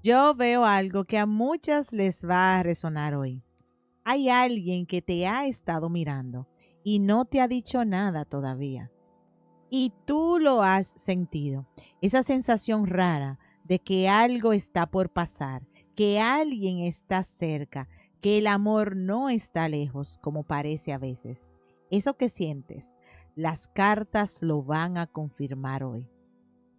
Yo veo algo que a muchas les va a resonar hoy. Hay alguien que te ha estado mirando y no te ha dicho nada todavía. Y tú lo has sentido. Esa sensación rara de que algo está por pasar, que alguien está cerca, que el amor no está lejos como parece a veces. Eso que sientes, las cartas lo van a confirmar hoy.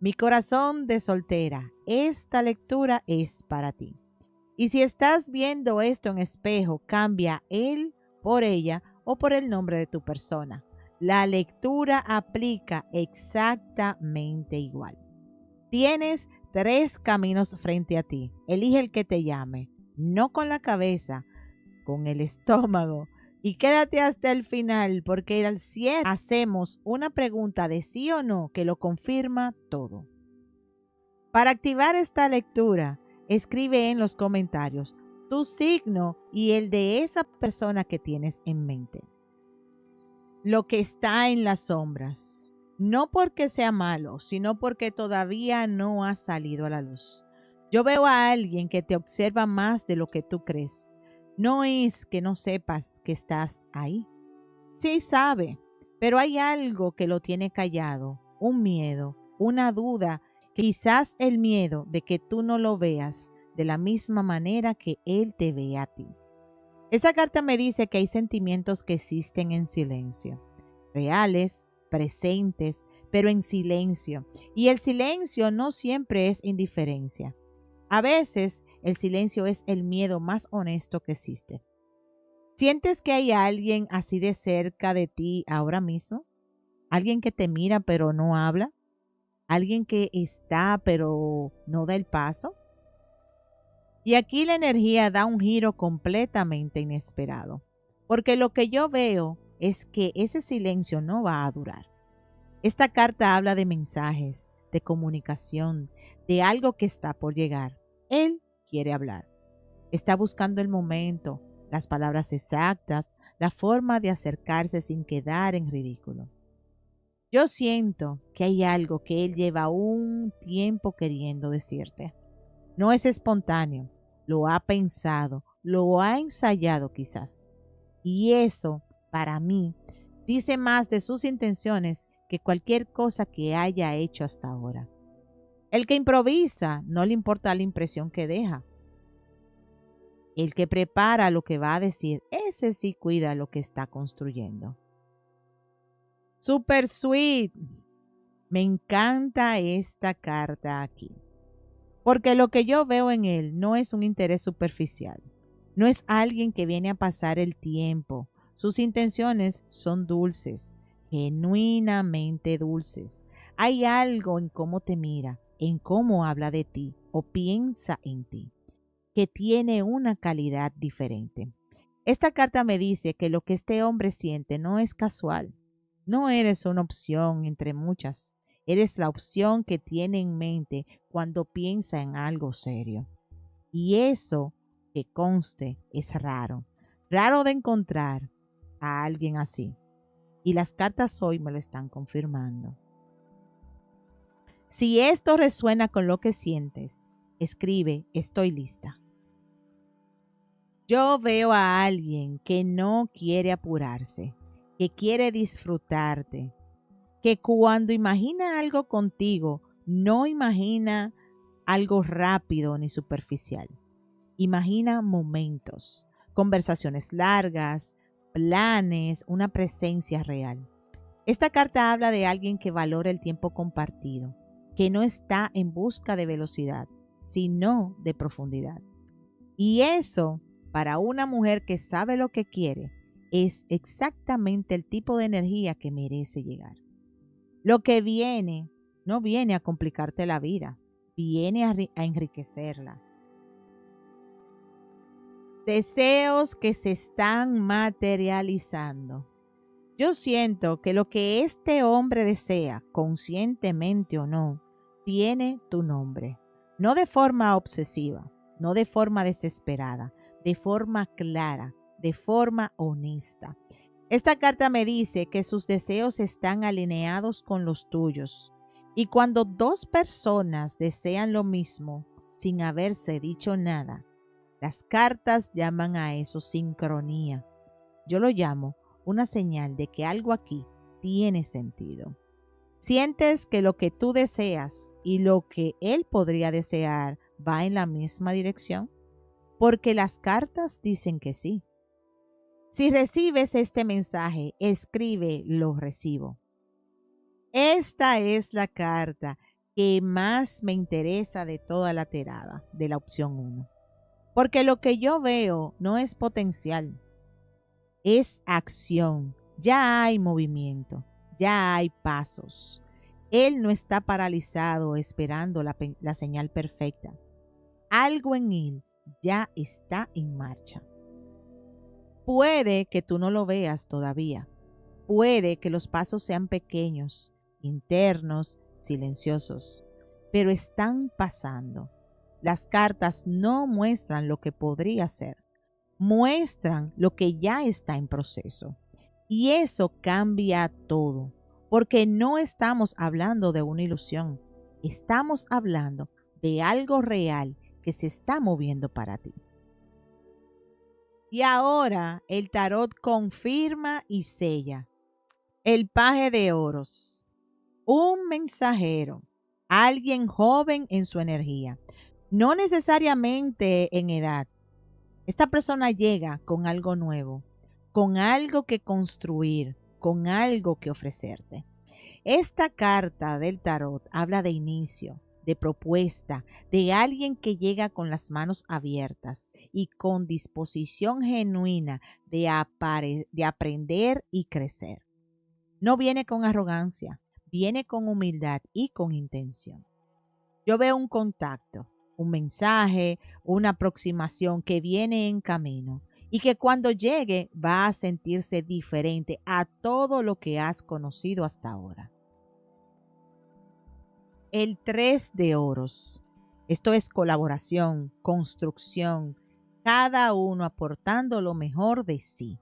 Mi corazón de soltera, esta lectura es para ti. Y si estás viendo esto en espejo, cambia él por ella o por el nombre de tu persona. La lectura aplica exactamente igual. Tienes tres caminos frente a ti. Elige el que te llame, no con la cabeza, con el estómago. Y quédate hasta el final porque al cierre hacemos una pregunta de sí o no que lo confirma todo. Para activar esta lectura, escribe en los comentarios tu signo y el de esa persona que tienes en mente. Lo que está en las sombras, no porque sea malo, sino porque todavía no ha salido a la luz. Yo veo a alguien que te observa más de lo que tú crees. No es que no sepas que estás ahí. Sí sabe, pero hay algo que lo tiene callado, un miedo, una duda, quizás el miedo de que tú no lo veas de la misma manera que él te ve a ti. Esa carta me dice que hay sentimientos que existen en silencio, reales, presentes, pero en silencio. Y el silencio no siempre es indiferencia. A veces el silencio es el miedo más honesto que existe. ¿Sientes que hay alguien así de cerca de ti ahora mismo? ¿Alguien que te mira pero no habla? ¿Alguien que está pero no da el paso? Y aquí la energía da un giro completamente inesperado, porque lo que yo veo es que ese silencio no va a durar. Esta carta habla de mensajes, de comunicación, de algo que está por llegar. Él quiere hablar. Está buscando el momento, las palabras exactas, la forma de acercarse sin quedar en ridículo. Yo siento que hay algo que él lleva un tiempo queriendo decirte. No es espontáneo, lo ha pensado, lo ha ensayado quizás. Y eso, para mí, dice más de sus intenciones que cualquier cosa que haya hecho hasta ahora. El que improvisa no le importa la impresión que deja. El que prepara lo que va a decir, ese sí cuida lo que está construyendo. Super sweet. Me encanta esta carta aquí. Porque lo que yo veo en él no es un interés superficial. No es alguien que viene a pasar el tiempo. Sus intenciones son dulces, genuinamente dulces. Hay algo en cómo te mira, en cómo habla de ti o piensa en ti, que tiene una calidad diferente. Esta carta me dice que lo que este hombre siente no es casual. No eres una opción entre muchas. Eres la opción que tiene en mente cuando piensa en algo serio. Y eso, que conste, es raro. Raro de encontrar a alguien así. Y las cartas hoy me lo están confirmando. Si esto resuena con lo que sientes, escribe, estoy lista. Yo veo a alguien que no quiere apurarse, que quiere disfrutarte, que cuando imagina algo contigo, no imagina algo rápido ni superficial. Imagina momentos, conversaciones largas, planes, una presencia real. Esta carta habla de alguien que valora el tiempo compartido, que no está en busca de velocidad, sino de profundidad. Y eso, para una mujer que sabe lo que quiere, es exactamente el tipo de energía que merece llegar. Lo que viene no viene a complicarte la vida, viene a enriquecerla. Deseos que se están materializando. Yo siento que lo que este hombre desea, conscientemente o no, tiene tu nombre. No de forma obsesiva, no de forma desesperada, de forma clara, de forma honesta. Esta carta me dice que sus deseos están alineados con los tuyos. Y cuando dos personas desean lo mismo, sin haberse dicho nada. Las cartas llaman a eso sincronía. Yo lo llamo una señal de que algo aquí tiene sentido. Sientes que lo que tú deseas y lo que él podría desear va en la misma dirección, porque las cartas dicen que sí. Si recibes este mensaje, escribe lo recibo. Esta es la carta que más me interesa de toda la tirada de la opción 1. Porque lo que yo veo no es potencial, es acción. Ya hay movimiento, ya hay pasos. Él no está paralizado esperando la señal perfecta. Algo en él ya está en marcha. Puede que tú no lo veas todavía. Puede que los pasos sean pequeños, internos, silenciosos, pero están pasando. Las cartas no muestran lo que podría ser, muestran lo que ya está en proceso. Y eso cambia todo, porque no estamos hablando de una ilusión, estamos hablando de algo real que se está moviendo para ti. Y ahora el tarot confirma y sella. El paje de oros, un mensajero, alguien joven en su energía, no necesariamente en edad. Esta persona llega con algo nuevo, con algo que construir, con algo que ofrecerte. Esta carta del tarot habla de inicio, de propuesta, de alguien que llega con las manos abiertas y con disposición genuina de aprender y crecer. No viene con arrogancia, viene con humildad y con intención. Yo veo un contacto, un mensaje, una aproximación que viene en camino y que cuando llegue va a sentirse diferente a todo lo que has conocido hasta ahora. El 3 de oros. Esto es colaboración, construcción, cada uno aportando lo mejor de sí.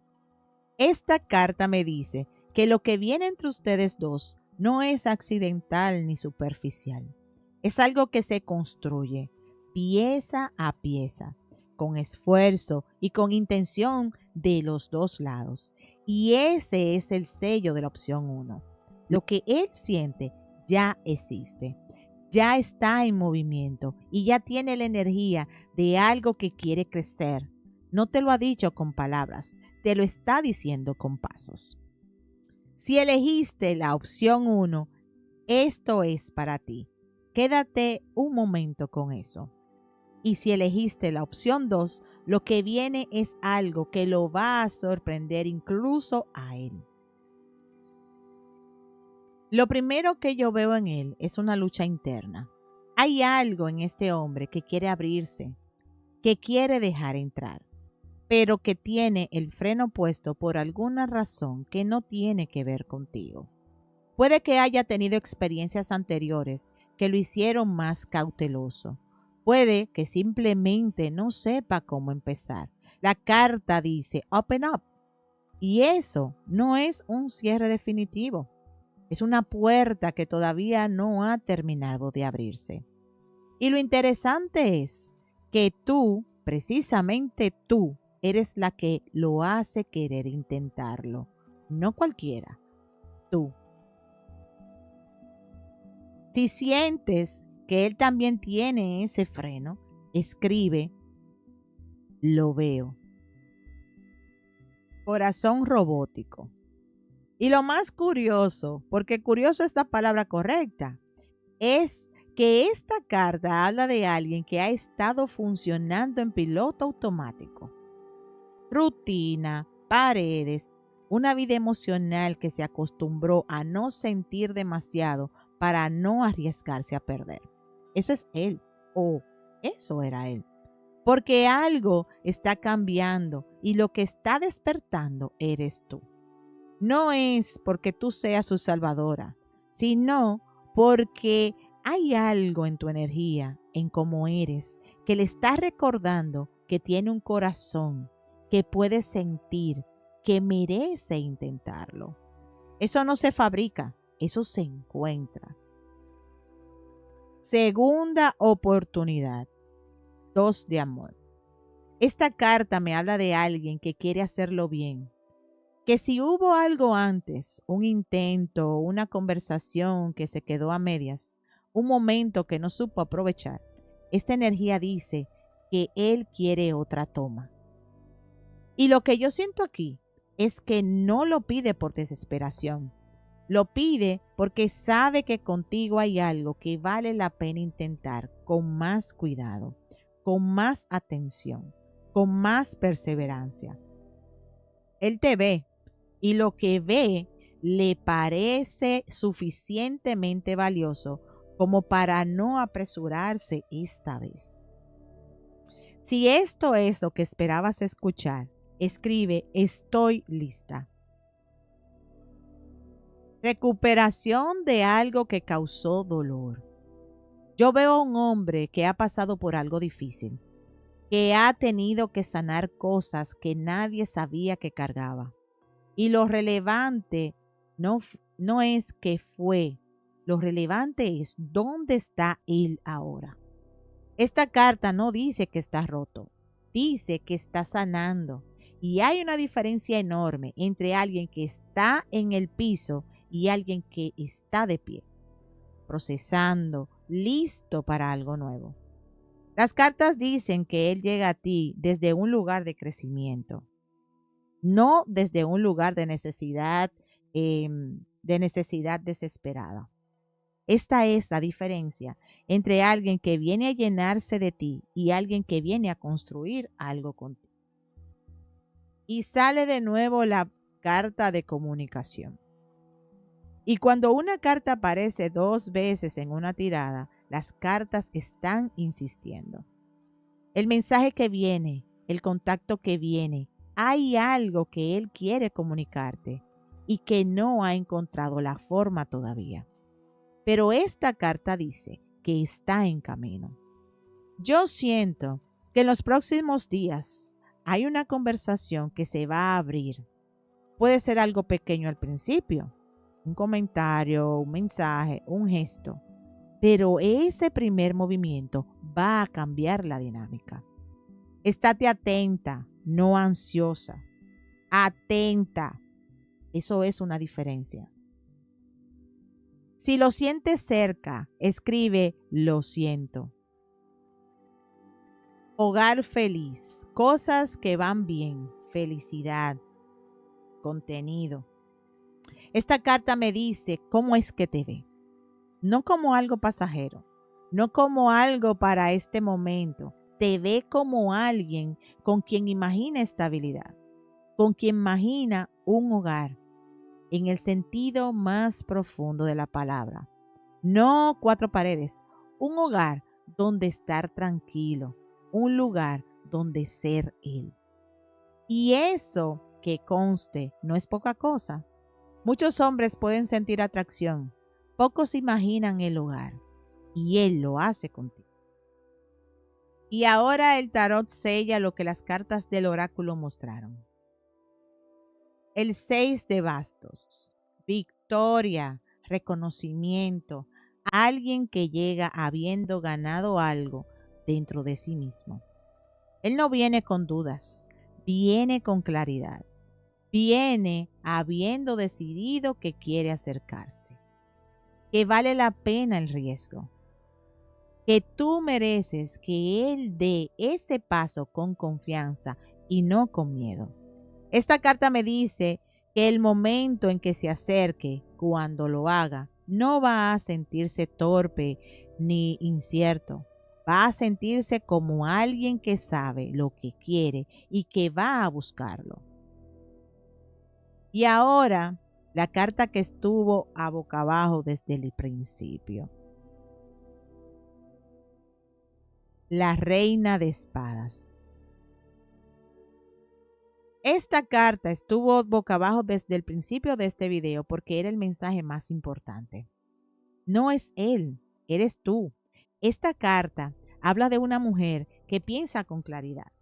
Esta carta me dice que lo que viene entre ustedes dos no es accidental ni superficial. Es algo que se construye pieza a pieza, con esfuerzo y con intención de los dos lados. Y ese es el sello de la opción 1. Lo que él siente ya existe, ya está en movimiento y ya tiene la energía de algo que quiere crecer. No te lo ha dicho con palabras, te lo está diciendo con pasos. Si elegiste la opción 1, esto es para ti. Quédate un momento con eso. Y si elegiste la opción 2, lo que viene es algo que lo va a sorprender incluso a él. Lo primero que yo veo en él es una lucha interna. Hay algo en este hombre que quiere abrirse, que quiere dejar entrar, pero que tiene el freno puesto por alguna razón que no tiene que ver contigo. Puede que haya tenido experiencias anteriores que lo hicieron más cauteloso. Puede que simplemente no sepa cómo empezar. La carta dice open up y eso no es un cierre definitivo. Es una puerta que todavía no ha terminado de abrirse. Y lo interesante es que tú, precisamente tú, eres la que lo hace querer intentarlo. No cualquiera, tú. Si sientes que él también tiene ese freno, escribe, lo veo. Corazón robótico. Y lo más curioso, porque curioso es la palabra correcta, es que esta carta habla de alguien que ha estado funcionando en piloto automático. Rutina, paredes, una vida emocional que se acostumbró a no sentir demasiado para no arriesgarse a perder. Eso es él, o eso era él. Porque algo está cambiando y lo que está despertando eres tú. No es porque tú seas su salvadora, sino porque hay algo en tu energía, en cómo eres, que le está recordando que tiene un corazón, que puede sentir, que merece intentarlo. Eso no se fabrica, eso se encuentra. Segunda oportunidad. 2 de amor. Esta carta me habla de alguien que quiere hacerlo bien, que si hubo algo antes, un intento, una conversación que se quedó a medias, un momento que no supo aprovechar, esta energía dice que él quiere otra toma. Y lo que yo siento aquí es que no lo pide por desesperación, lo pide porque sabe que contigo hay algo que vale la pena intentar con más cuidado, con más atención, con más perseverancia. Él te ve y lo que ve le parece suficientemente valioso como para no apresurarse esta vez. Si esto es lo que esperabas escuchar, escribe estoy lista. Recuperación de algo que causó dolor. Yo veo a un hombre que ha pasado por algo difícil, que ha tenido que sanar cosas que nadie sabía que cargaba. Y lo relevante no es que fue, lo relevante es dónde está él ahora. Esta carta no dice que está roto, dice que está sanando. Y hay una diferencia enorme entre alguien que está en el piso y alguien que está de pie, procesando, listo para algo nuevo. Las cartas dicen que Él llega a ti desde un lugar de crecimiento, no desde un lugar de necesidad desesperada. Esta es la diferencia entre alguien que viene a llenarse de ti y alguien que viene a construir algo contigo. Y sale de nuevo la carta de comunicación. Y cuando una carta aparece 2 veces en una tirada, las cartas están insistiendo. El mensaje que viene, el contacto que viene, hay algo que él quiere comunicarte y que no ha encontrado la forma todavía. Pero esta carta dice que está en camino. Yo siento que en los próximos días hay una conversación que se va a abrir. Puede ser algo pequeño al principio, un comentario, un mensaje, un gesto, pero ese primer movimiento va a cambiar la dinámica. Estate atenta, no ansiosa. Atenta. Eso es una diferencia. Si lo sientes cerca, escribe lo siento. Hogar feliz, cosas que van bien, felicidad, contenido. Esta carta me dice cómo es que te ve. No como algo pasajero, no como algo para este momento. Te ve como alguien con quien imagina estabilidad, con quien imagina un hogar, en el sentido más profundo de la palabra. No 4 paredes, un hogar donde estar tranquilo, un lugar donde ser él. Y eso, que conste, no es poca cosa. Muchos hombres pueden sentir atracción, pocos imaginan el hogar, y él lo hace contigo. Y ahora el tarot sella lo que las cartas del oráculo mostraron. El 6 de bastos, victoria, reconocimiento, alguien que llega habiendo ganado algo dentro de sí mismo. Él no viene con dudas, viene con claridad, viene habiendo decidido que quiere acercarse, que vale la pena el riesgo, que tú mereces que Él dé ese paso con confianza y no con miedo. Esta carta me dice que el momento en que se acerque, cuando lo haga, no va a sentirse torpe ni incierto. Va a sentirse como alguien que sabe lo que quiere y que va a buscarlo. Y ahora, la carta que estuvo a boca abajo desde el principio. La reina de espadas. Esta carta estuvo boca abajo desde el principio de este video porque era el mensaje más importante. No es él, eres tú. Esta carta habla de una mujer que piensa con claridad,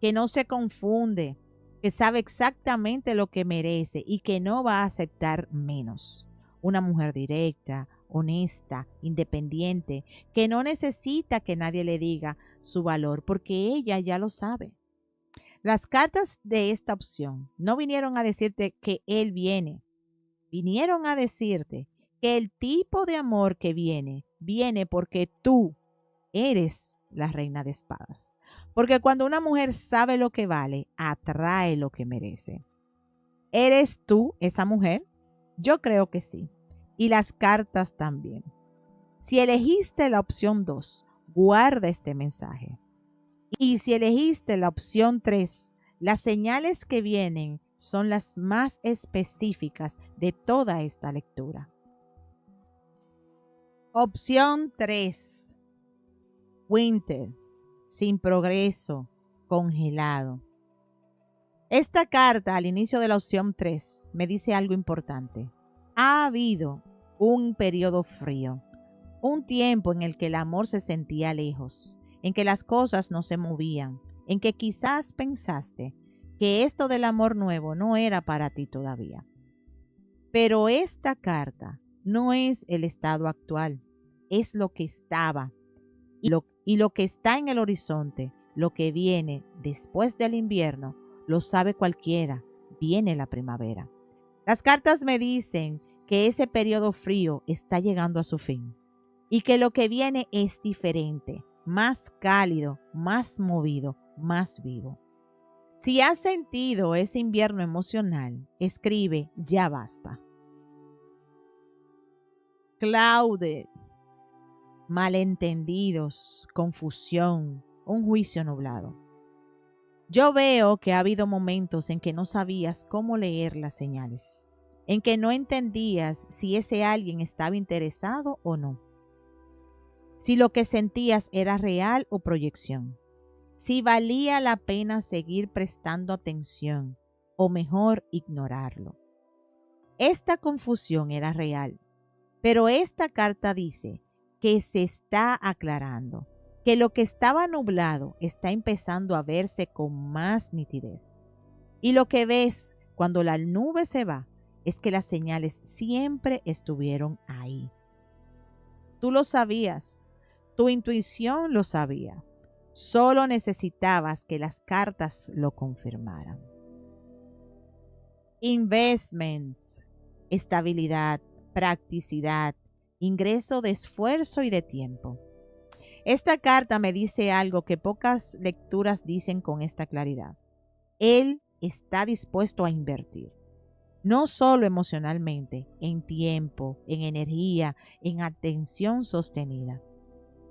que no se confunde, que sabe exactamente lo que merece y que no va a aceptar menos. Una mujer directa, honesta, independiente, que no necesita que nadie le diga, su valor porque ella ya lo sabe. Las cartas de esta opción no vinieron a decirte que él viene, vinieron a decirte que el tipo de amor que viene porque tú eres la reina de espadas. Porque cuando una mujer sabe lo que vale, atrae lo que merece. ¿Eres tú esa mujer? Yo creo que sí. Y las cartas también. Si elegiste la opción 2, guarda este mensaje. Y si elegiste la opción 3, las señales que vienen son las más específicas de toda esta lectura. Opción 3. Winter, sin progreso, congelado. Esta carta al inicio de la opción 3 me dice algo importante. Ha habido un periodo frío, un tiempo en el que el amor se sentía lejos, en que las cosas no se movían, en que quizás pensaste que esto del amor nuevo no era para ti todavía. Pero esta carta no es el estado actual, es lo que estaba. Y lo que está en el horizonte, lo que viene después del invierno, lo sabe cualquiera, viene la primavera. Las cartas me dicen que ese periodo frío está llegando a su fin y que lo que viene es diferente, más cálido, más movido, más vivo. Si has sentido ese invierno emocional, escribe ya basta. Clouded, malentendidos, confusión, un juicio nublado. Yo veo que ha habido momentos en que no sabías cómo leer las señales, en que no entendías si ese alguien estaba interesado o no, si lo que sentías era real o proyección, si valía la pena seguir prestando atención o mejor ignorarlo. Esta confusión era real, pero esta carta dice que se está aclarando, que lo que estaba nublado está empezando a verse con más nitidez. Y lo que ves cuando la nube se va es que las señales siempre estuvieron ahí. Tú lo sabías, tu intuición lo sabía. Solo necesitabas que las cartas lo confirmaran. Investments, estabilidad, practicidad, ingreso de esfuerzo y de tiempo. Esta carta me dice algo que pocas lecturas dicen con esta claridad. Él está dispuesto a invertir, no solo emocionalmente, en tiempo, en energía, en atención sostenida.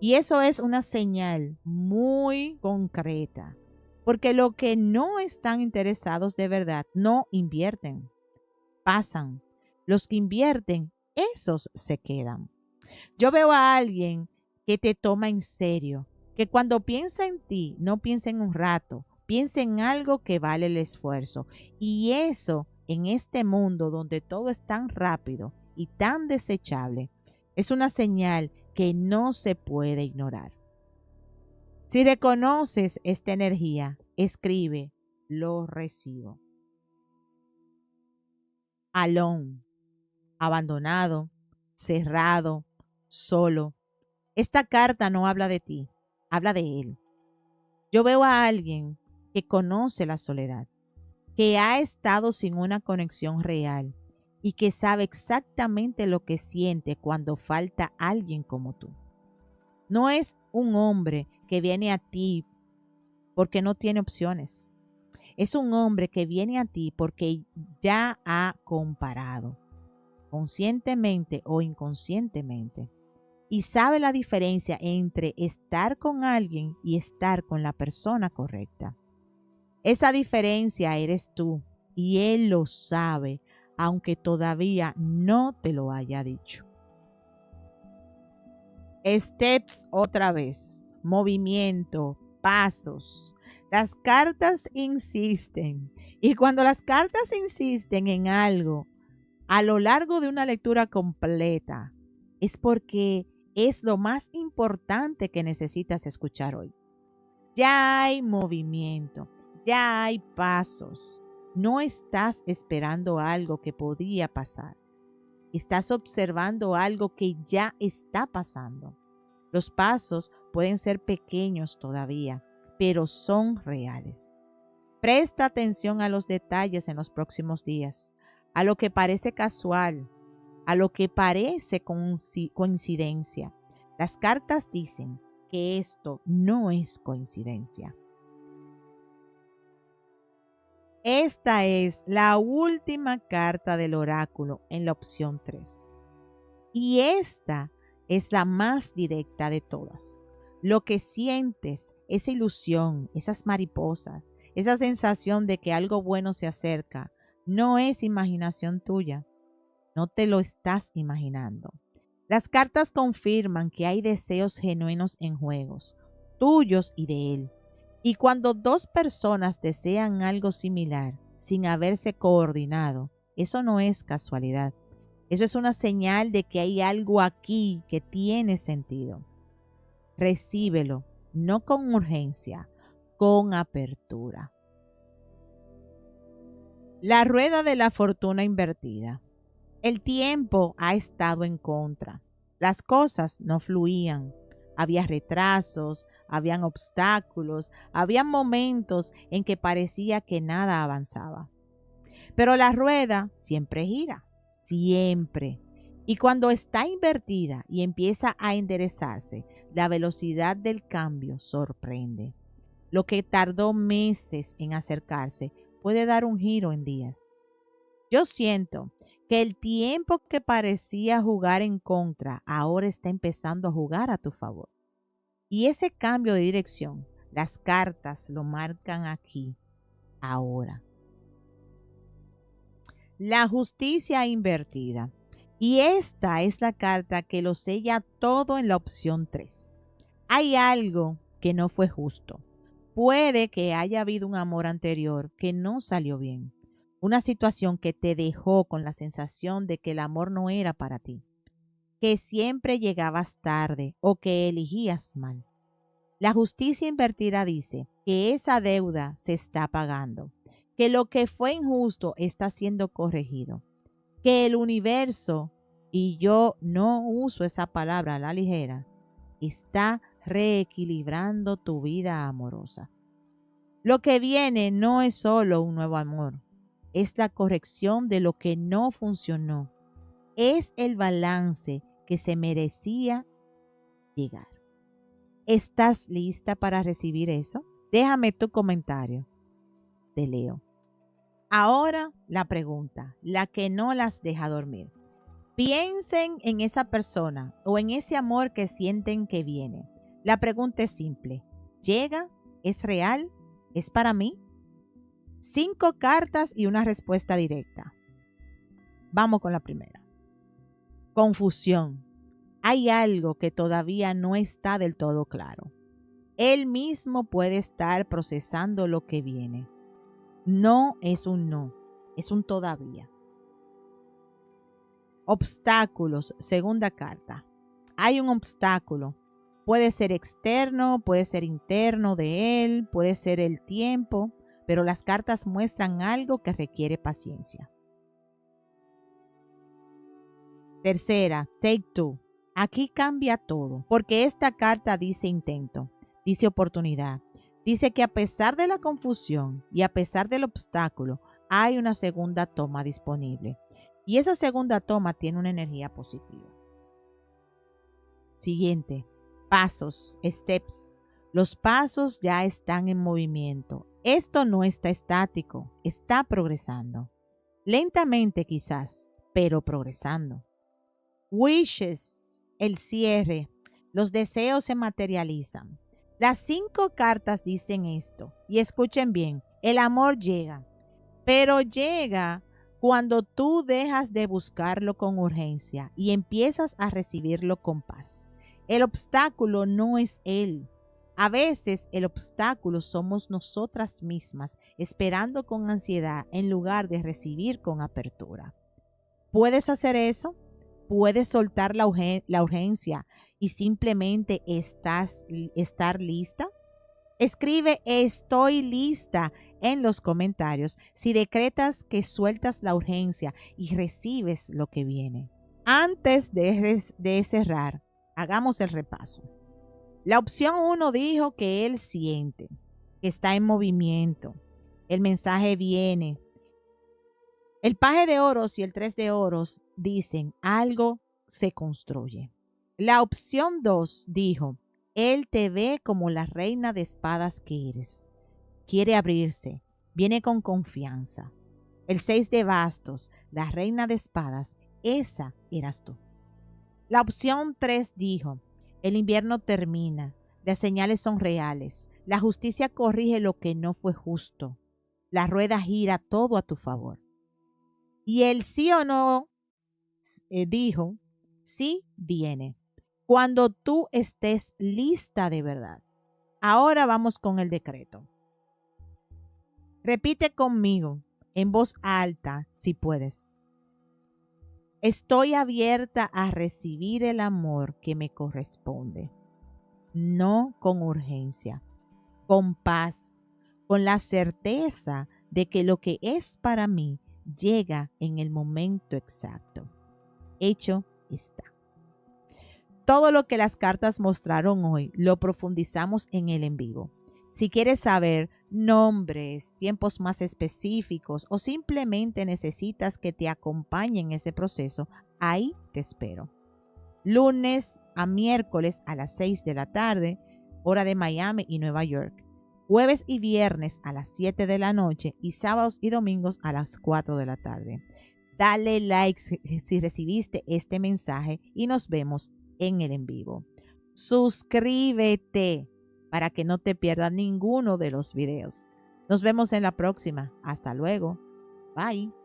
Y eso es una señal muy concreta, porque los que no están interesados de verdad no invierten, pasan. Los que invierten, esos se quedan. Yo veo a alguien que te toma en serio, que cuando piensa en ti, no piensa en un rato, piensa en algo que vale el esfuerzo. Y eso, en este mundo donde todo es tan rápido y tan desechable, es una señal que no se puede ignorar. Si reconoces esta energía, escribe, lo recibo. Alone, abandonado, cerrado, solo. Esta carta no habla de ti, habla de él. Yo veo a alguien que conoce la soledad, que ha estado sin una conexión real y que sabe exactamente lo que siente cuando falta alguien como tú. No es un hombre que viene a ti porque no tiene opciones. Es un hombre que viene a ti porque ya ha comparado, conscientemente o inconscientemente, y sabe la diferencia entre estar con alguien y estar con la persona correcta. Esa diferencia eres tú y él lo sabe, aunque todavía no te lo haya dicho. Steps otra vez, movimiento, pasos. Las cartas insisten, y cuando las cartas insisten en algo a lo largo de una lectura completa, es porque es lo más importante que necesitas escuchar hoy. Ya hay movimiento, ya hay pasos. No estás esperando algo que podría pasar. Estás observando algo que ya está pasando. Los pasos pueden ser pequeños todavía, pero son reales. Presta atención a los detalles en los próximos días, a lo que parece casual, a lo que parece coincidencia. Las cartas dicen que esto no es coincidencia. Esta es la última carta del oráculo en la opción 3. Y esta es la más directa de todas. Lo que sientes, esa ilusión, esas mariposas, esa sensación de que algo bueno se acerca, no es imaginación tuya. No te lo estás imaginando. Las cartas confirman que hay deseos genuinos en juegos, tuyos y de él. Y cuando dos personas desean algo similar sin haberse coordinado, eso no es casualidad. Eso es una señal de que hay algo aquí que tiene sentido. Recíbelo, no con urgencia, con apertura. La rueda de la fortuna invertida. El tiempo ha estado en contra. Las cosas no fluían. Había retrasos, habían obstáculos, había momentos en que parecía que nada avanzaba. Pero la rueda siempre gira, siempre. Y cuando está invertida y empieza a enderezarse, la velocidad del cambio sorprende. Lo que tardó meses en acercarse puede dar un giro en días. Yo siento que el tiempo que parecía jugar en contra ahora está empezando a jugar a tu favor. Y ese cambio de dirección, las cartas lo marcan aquí, ahora. La justicia invertida. Y esta es la carta que lo sella todo en la opción 3. Hay algo que no fue justo. Puede que haya habido un amor anterior que no salió bien. Una situación que te dejó con la sensación de que el amor no era para ti, que siempre llegabas tarde o que elegías mal. La justicia invertida dice que esa deuda se está pagando, que lo que fue injusto está siendo corregido, que el universo, y yo no uso esa palabra a la ligera, está reequilibrando tu vida amorosa. Lo que viene no es solo un nuevo amor. Es la corrección de lo que no funcionó. Es el balance que se merecía llegar. ¿Estás lista para recibir eso? Déjame tu comentario. Te leo. Ahora la pregunta, la que no las deja dormir. Piensen en esa persona o en ese amor que sienten que viene. La pregunta es simple. ¿Llega? ¿Es real? ¿Es para mí? 5 cartas y una respuesta directa. Vamos con la primera. Confusión. Hay algo que todavía no está del todo claro. Él mismo puede estar procesando lo que viene. No es un no, es un todavía. Obstáculos, segunda carta. Hay un obstáculo. Puede ser externo, puede ser interno de él, puede ser el tiempo, pero las cartas muestran algo que requiere paciencia. Tercera, take two. Aquí cambia todo, porque esta carta dice intento, dice oportunidad, dice que a pesar de la confusión y a pesar del obstáculo, hay una segunda toma disponible. Y esa segunda toma tiene una energía positiva. Siguiente, pasos, steps. Los pasos ya están en movimiento. Esto no está estático, está progresando. Lentamente quizás, pero progresando. Wishes, el cierre. Los deseos se materializan. Las 5 cartas dicen esto. Y escuchen bien, el amor llega. Pero llega cuando tú dejas de buscarlo con urgencia y empiezas a recibirlo con paz. El obstáculo no es él. A veces el obstáculo somos nosotras mismas, esperando con ansiedad en lugar de recibir con apertura. ¿Puedes hacer eso? ¿Puedes soltar la urgencia y simplemente estar lista? Escribe "estoy lista" en los comentarios si decretas que sueltas la urgencia y recibes lo que viene. Antes de cerrar, hagamos el repaso. La opción 1 dijo que él siente, que está en movimiento. El mensaje viene. El paje de oros y el 3 de oros dicen algo se construye. La opción 2 dijo, él te ve como la reina de espadas que eres. Quiere abrirse, viene con confianza. El 6 de bastos, la reina de espadas, esa eras tú. La opción 3 dijo, el invierno termina, las señales son reales, la justicia corrige lo que no fue justo, la rueda gira todo a tu favor. Y el sí o no dijo, sí viene, cuando tú estés lista de verdad. Ahora vamos con el decreto. Repite conmigo en voz alta si puedes. Estoy abierta a recibir el amor que me corresponde, no con urgencia, con paz, con la certeza de que lo que es para mí llega en el momento exacto. Hecho está. Todo lo que las cartas mostraron hoy lo profundizamos en el en vivo. Si quieres saber nombres, tiempos más específicos o simplemente necesitas que te acompañe en ese proceso, ahí te espero. Lunes a miércoles a las 6 de la tarde, hora de Miami y Nueva York. Jueves y viernes a las 7 de la noche y sábados y domingos a las 4 de la tarde. Dale like si recibiste este mensaje y nos vemos en el en vivo. Suscríbete para que no te pierdas ninguno de los videos. Nos vemos en la próxima. Hasta luego. Bye.